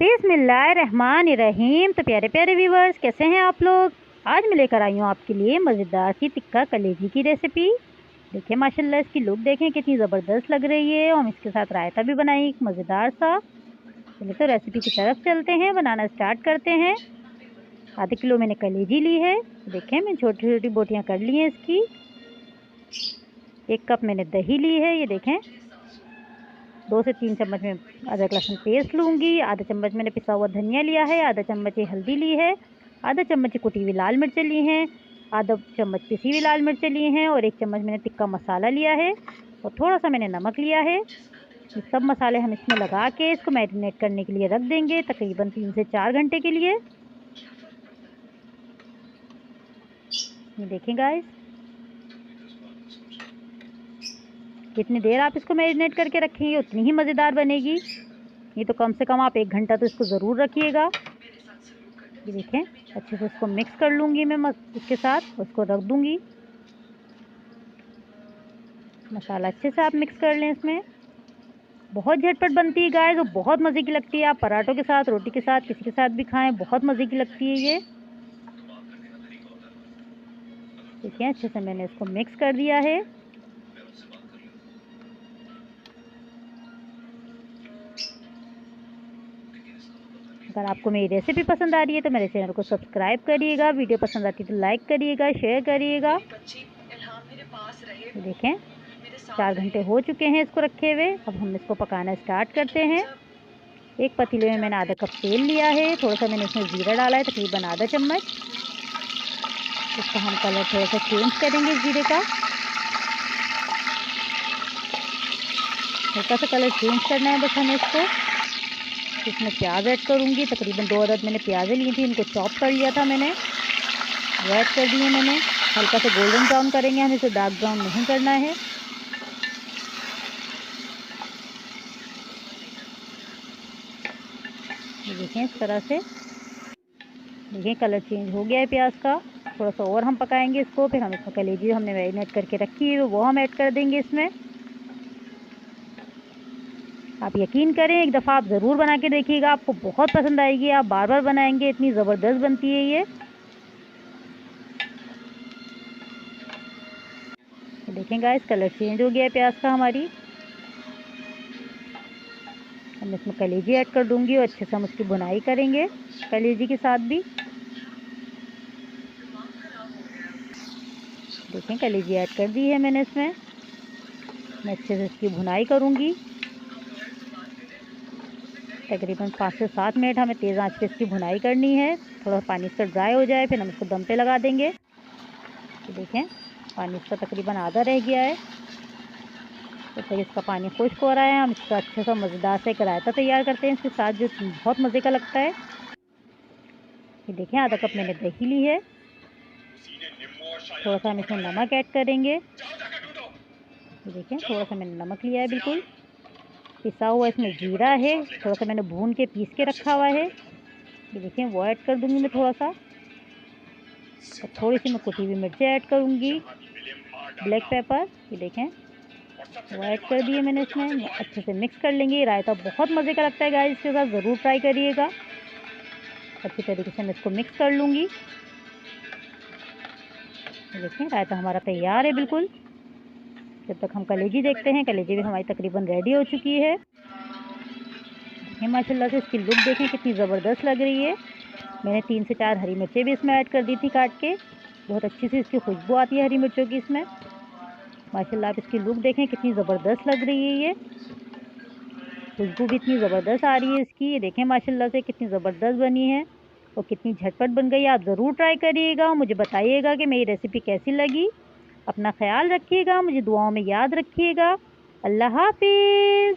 बिस्मिल्लाहिर्रहमानिर्रहीम। तो प्यारे प्यारे व्यूवर्स, कैसे हैं आप लोग। आज मैं लेकर आई हूँ आपके लिए मज़ेदार सी टिक्का कलेजी की रेसिपी। देखिए माशाल्लाह इसकी लुक देखें कितनी ज़बरदस्त लग रही है। हम इसके साथ रायता भी बनाएं एक मज़ेदार सा। चलिए तो रेसिपी की तरफ चलते हैं, बनाना स्टार्ट करते हैं। आधे किलो मैंने कलेजी ली है। देखें मैं छोटी छोटी बोटियाँ कर ली हैं इसकी। 1 कप मैंने दही ली है, ये देखें। 2 से 3 चम्मच में अदरक लहसुन पेस्ट लूँगी। आधा चम्मच मैंने पिसा हुआ धनिया लिया है। आधा चम्मच ये हल्दी ली है। आधा चम्मच कुटी हुई लाल मिर्चें ली हैं। आधा चम्मच पिसी हुई लाल मिर्चें ली हैं और 1 चम्मच मैंने टिक्का मसाला लिया है और थोड़ा सा मैंने नमक लिया है। ये सब मसाले हम इसमें लगा के इसको मैरिनेट करने के लिए रख देंगे तकरीबन 3 से 4 घंटे के लिए। ये देखें गाइस, जितनी देर आप इसको मैरिनेट करके रखेंगे उतनी ही मज़ेदार बनेगी। ये तो कम से कम आप 1 घंटा तो इसको ज़रूर रखिएगा। ये देखें अच्छे से इसको मिक्स कर लूँगी मैं इसके साथ, उसको रख दूँगी। मसाला अच्छे से आप मिक्स कर लें इसमें। बहुत झटपट बनती है गाइस और बहुत मज़े की लगती है। आप पराठों के साथ, रोटी के साथ, किसी के साथ भी खाएं, बहुत मज़े की लगती है ये। देखिए अच्छे से मैंने इसको मिक्स कर दिया है। अगर आपको मेरी रेसिपी पसंद आ रही है तो मेरे चैनल को सब्सक्राइब करिएगा। वीडियो पसंद आती है तो लाइक करिएगा, शेयर करिएगा। ये देखें 4 घंटे हो चुके हैं इसको रखे हुए। अब हम इसको पकाना स्टार्ट करते हैं। एक पतीले में मैंने आधा कप तेल लिया है। थोड़ा सा मैंने इसमें ज़ीरा डाला है, तकरीबन आधा चम्मच। इसका हम कलर थोड़ा सा चेंज करेंगे ज़ीरे का। हल्का सा कलर चेंज करना है बस हमें इसको। इसमें प्याज ऐड करूँगी। तकरीबन 2 अदद मैंने प्याज़ें ली थी, इनको चॉप कर लिया था मैंने। वो ऐड कर दिए मैंने। हल्का सा गोल्डन ब्राउन करेंगे, हमें इसे डार्क ब्राउन नहीं करना है। ये देखें इस तरह से। देखिए कलर चेंज हो गया है प्याज का। थोड़ा सा और हम पकाएंगे इसको। फिर हम इसमें कलेजी हमने मैरिनेट करके रखी है वो हम ऐड कर देंगे इसमें। आप यकीन करें, एक दफ़ा आप ज़रूर बना के देखिएगा, आपको बहुत पसंद आएगी। आप बार बार बनाएंगे, इतनी ज़बरदस्त बनती है ये। देखें गाइस कलर चेंज हो गया है प्याज का हमारी। हम इसमें कलेजी ऐड कर दूंगी और अच्छे से हम उसकी भुनाई करेंगे कलेजी के साथ भी। देखें कलेजी ऐड कर दी है मैंने इसमें। मैं अच्छे से इसकी भुनाई करूंगी। तकरीबन 5 से 7 मिनट हमें तेज़ आंच पे इसकी भुनाई करनी है। थोड़ा पानी इसका ड्राई हो जाए फिर हम इसको दम पे लगा देंगे। तो देखें पानी इसका तकरीबन आधा रह गया है। तो तक इसका पानी खुश्क हो रहा है। हम इसका अच्छा सा मज़ेदार से एक रायता तैयार करते हैं इसके साथ, जो बहुत मज़े का लगता है। ये देखें आधा कप मैंने दही ली है। थोड़ा सा हम इसमें नमक ऐड करेंगे। ये देखें थोड़ा सा मैंने नमक लिया है बिल्कुल। पिसा हुआ इसमें जीरा है, थोड़ा सा मैंने भून के पीस के रखा हुआ है। ये देखें वो ऐड कर दूंगी मैं थोड़ा सा। और थोड़ी सी मैं कुटी हुई मिर्चें ऐड करूंगी, ब्लैक पेपर। ये देखें वो ऐड कर दिए मैंने इसमें। अच्छे से मिक्स कर लेंगे। रायता बहुत मज़े का लगता है गाइस, इसके साथ ज़रूर ट्राई करिएगा। अच्छी तरीके से मैं इसको मिक्स कर लूँगी। देखें रायता हमारा तैयार है बिल्कुल। जब तक हम कलेजी देखते हैं, कलेजी भी हमारी तकरीबन रेडी हो चुकी है। देखें माशाल्लाह से इसकी लुक देखें कितनी ज़बरदस्त लग रही है। मैंने 3 से 4 हरी मिर्चें भी इसमें ऐड कर दी थी काट के। बहुत अच्छी सी इसकी खुशबू आती है हरी मिर्चों की इसमें। माशाल्लाह आप इसकी लुक देखें कितनी ज़बरदस्त लग रही है। ये खुशबू भी इतनी ज़बरदस्त आ रही है इसकी। ये देखें माशाल्लाह से कितनी ज़बरदस्त बनी है और कितनी झटपट बन गई। आप ज़रूर ट्राई करिएगा, मुझे बताइएगा कि मेरी रेसिपी कैसी लगी। अपना ख्याल रखिएगा, मुझे दुआओं में याद रखिएगा। अल्लाह हाफिज़।